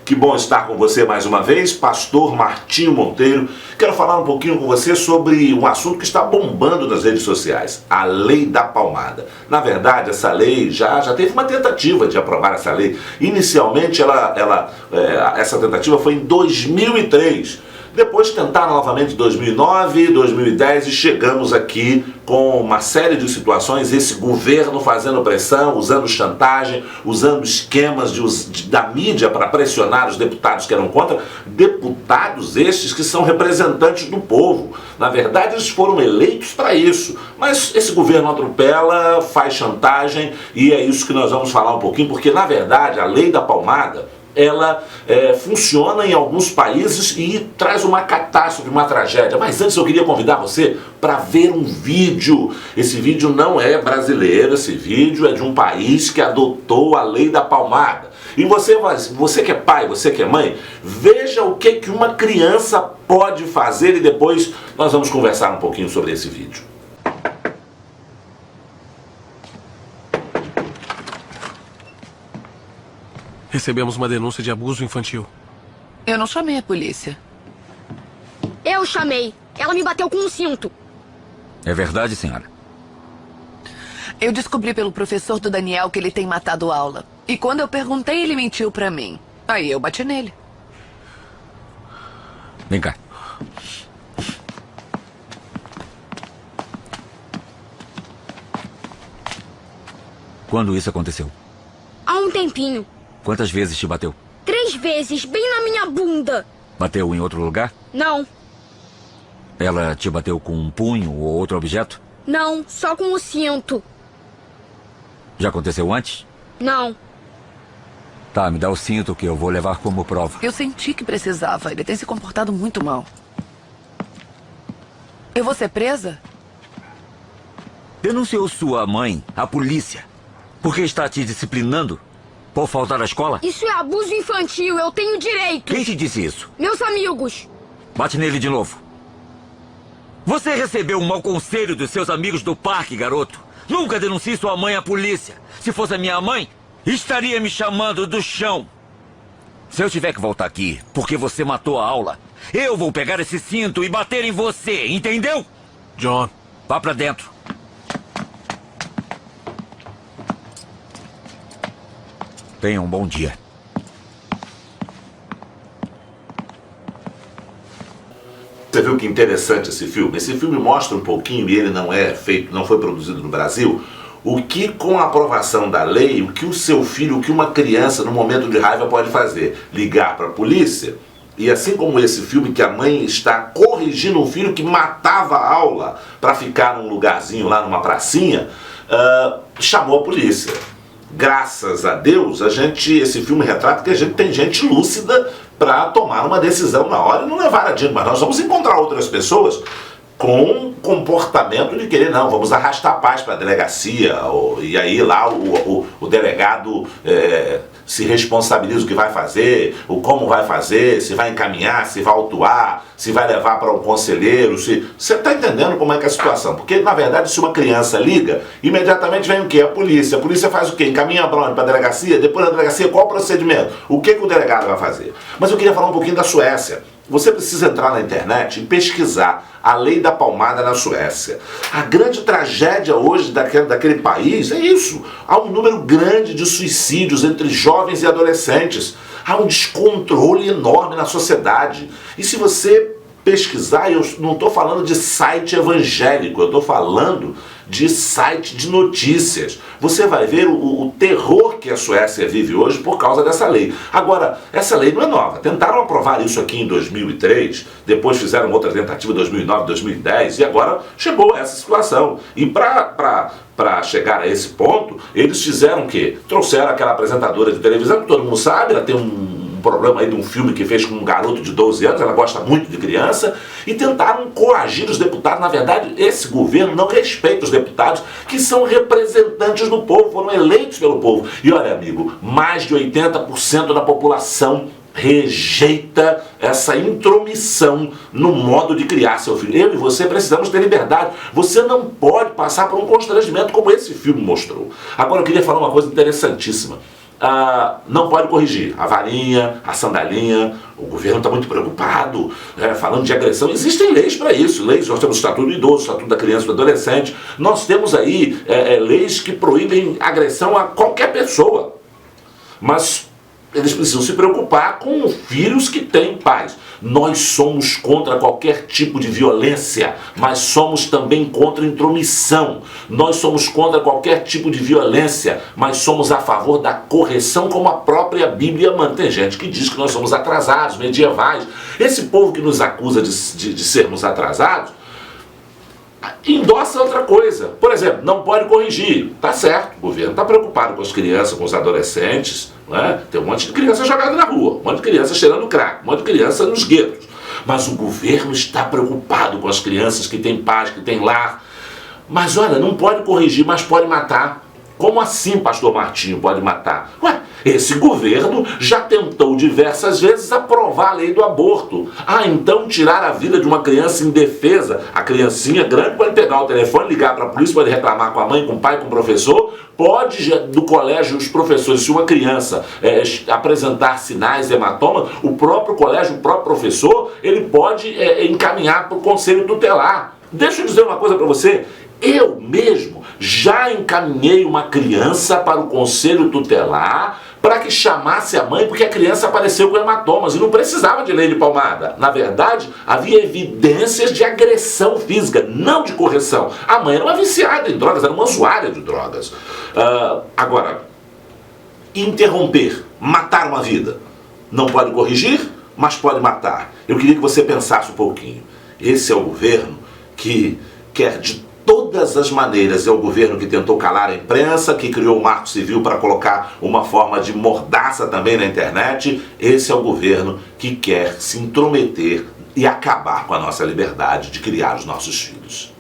Que bom estar com você mais uma vez, Pastor Martinho Monteiro. Quero falar um pouquinho com você sobre um assunto que está bombando nas redes sociais, a Lei da Palmada. Na verdade, essa lei já teve uma tentativa de aprovar essa lei. Inicialmente, essa tentativa foi em 2003. Depois tentaram novamente em 2009, 2010 e chegamos aqui com uma série de situações, esse governo fazendo pressão, usando chantagem, usando esquemas da mídia para pressionar os deputados que eram contra, deputados estes que são representantes do povo. Na verdade, eles foram eleitos para isso, mas esse governo atropela, faz chantagem e é isso que nós vamos falar um pouquinho, porque na verdade a Lei da Palmada ela funciona em alguns países e traz uma catástrofe, uma tragédia. Mas antes eu queria convidar você para ver um vídeo. Esse vídeo não é brasileiro, esse vídeo é de um país que adotou a Lei da Palmada. E você que é pai, você que é mãe, veja o que uma criança pode fazer e depois nós vamos conversar um pouquinho sobre esse vídeo. Recebemos uma denúncia de abuso infantil. Eu não chamei a polícia. Eu chamei. Ela me bateu com um cinto. É verdade, senhora? Eu descobri pelo professor do Daniel que ele tem matado aula. E quando eu perguntei, ele mentiu pra mim. Aí eu bati nele. Vem cá. Quando isso aconteceu? Há um tempinho. Quantas vezes te bateu? 3 vezes, bem na minha bunda. Bateu em outro lugar? Não, Ela te bateu com um punho ou outro objeto? não, só com o cinto. Já aconteceu antes? Não, Tá, me dá o cinto que eu vou levar como prova. Eu senti que precisava. Ele tem se comportado muito mal. Eu vou ser presa? Denunciou sua mãe à polícia porque está te disciplinando por faltar à escola? isso é abuso infantil, eu tenho direito. Quem te disse isso? Meus amigos. Bate nele de novo. Você recebeu um mau conselho dos seus amigos do parque, garoto. Nunca denuncie sua mãe à polícia. Se fosse a minha mãe, estaria me chamando do chão. Se eu tiver que voltar aqui porque você matou a aula, eu vou pegar esse cinto e bater em você, entendeu? John, Vá pra dentro. Tenha um bom dia. Você viu que interessante esse filme? Esse filme mostra um pouquinho, e ele não foi produzido no Brasil, o que com a aprovação da lei, o que o seu filho, o que uma criança no momento de raiva pode fazer? Ligar para a polícia. E assim como esse filme que a mãe está corrigindo um filho que matava a aula para ficar num lugarzinho lá numa pracinha, chamou a polícia. Graças a Deus, esse filme retrata que a gente tem gente lúcida para tomar uma decisão na hora e não levar adiante. Mas nós vamos encontrar outras pessoas com comportamento de querer, não, vamos arrastar a paz para a delegacia, e aí lá o delegado se responsabiliza o que vai fazer, o como vai fazer, se vai encaminhar, se vai autuar, se vai levar para um conselheiro, você está entendendo como é que é a situação? Porque, na verdade, se uma criança liga, imediatamente vem o quê? A polícia faz o quê? Encaminha para a delegacia, depois da delegacia, qual o procedimento? O que o delegado vai fazer? Mas eu queria falar um pouquinho da Suécia. Você precisa entrar na internet e pesquisar a Lei da Palmada na Suécia. A grande tragédia hoje daquele país é isso. Há um número grande de suicídios entre jovens e adolescentes. Há um descontrole enorme na sociedade. E se você pesquisar, eu não estou falando de site evangélico, eu estou falando de site de notícias. Você vai ver o terror que a Suécia vive hoje por causa dessa lei. Agora, essa lei não é nova. Tentaram aprovar isso aqui em 2003, depois fizeram outra tentativa em 2009, 2010, e agora chegou a essa situação. E para chegar a esse ponto, eles fizeram o quê? Trouxeram aquela apresentadora de televisão, que todo mundo sabe, ela tem um problema aí de um filme que fez com um garoto de 12 anos, ela gosta muito de criança, e tentaram coagir os deputados. Na verdade, esse governo não respeita os deputados, que são representantes do povo, foram eleitos pelo povo. E olha, amigo, mais de 80% da população rejeita essa intromissão no modo de criar seu filho. Eu e você precisamos ter liberdade. Você não pode passar por um constrangimento como esse filme mostrou. Agora eu queria falar uma coisa interessantíssima. não pode corrigir. A varinha, a sandalinha, o governo está muito preocupado, falando de agressão. Existem leis para isso, leis. Nós temos o Estatuto do Idoso, o Estatuto da Criança e do Adolescente. Nós temos aí leis que proíbem agressão a qualquer pessoa. Mas eles precisam se preocupar com filhos que têm pais. Nós somos contra qualquer tipo de violência, mas somos também contra intromissão. Nós somos contra qualquer tipo de violência, mas somos a favor da correção, como a própria Bíblia manda. Tem gente que diz que nós somos atrasados, medievais. Esse povo que nos acusa de sermos atrasados, endossa outra coisa. Por exemplo, não pode corrigir. Tá certo, o governo está preocupado com as crianças, com os adolescentes, né? Tem um monte de criança jogada na rua, um monte de criança cheirando crack, um monte de criança nos guetos. Mas o governo está preocupado com as crianças que têm paz, que têm lar. Mas olha, não pode corrigir, mas pode matar. Como assim, pastor Martinho, pode matar? Ué, esse governo já tentou diversas vezes aprovar a lei do aborto. Então tirar a vida de uma criança indefesa. A criancinha grande pode pegar o telefone, ligar para a polícia, pode reclamar com a mãe, com o pai, com o professor. Pode, do colégio, os professores, se uma criança apresentar sinais, hematomas, o próprio colégio, o próprio professor, ele pode encaminhar para o conselho tutelar. Deixa eu dizer uma coisa para você. Eu mesmo já encaminhei uma criança para o conselho tutelar para que chamasse a mãe, porque a criança apareceu com hematomas e não precisava de lei de palmada. Na verdade, havia evidências de agressão física, não de correção. A mãe era uma viciada em drogas, era uma usuária de drogas. Agora, interromper, matar uma vida, não pode corrigir, mas pode matar. Eu queria que você pensasse um pouquinho. Esse é o governo que quer de todas as maneiras, é o governo que tentou calar a imprensa, que criou o Marco Civil para colocar uma forma de mordaça também na internet. Esse é o governo que quer se intrometer e acabar com a nossa liberdade de criar os nossos filhos.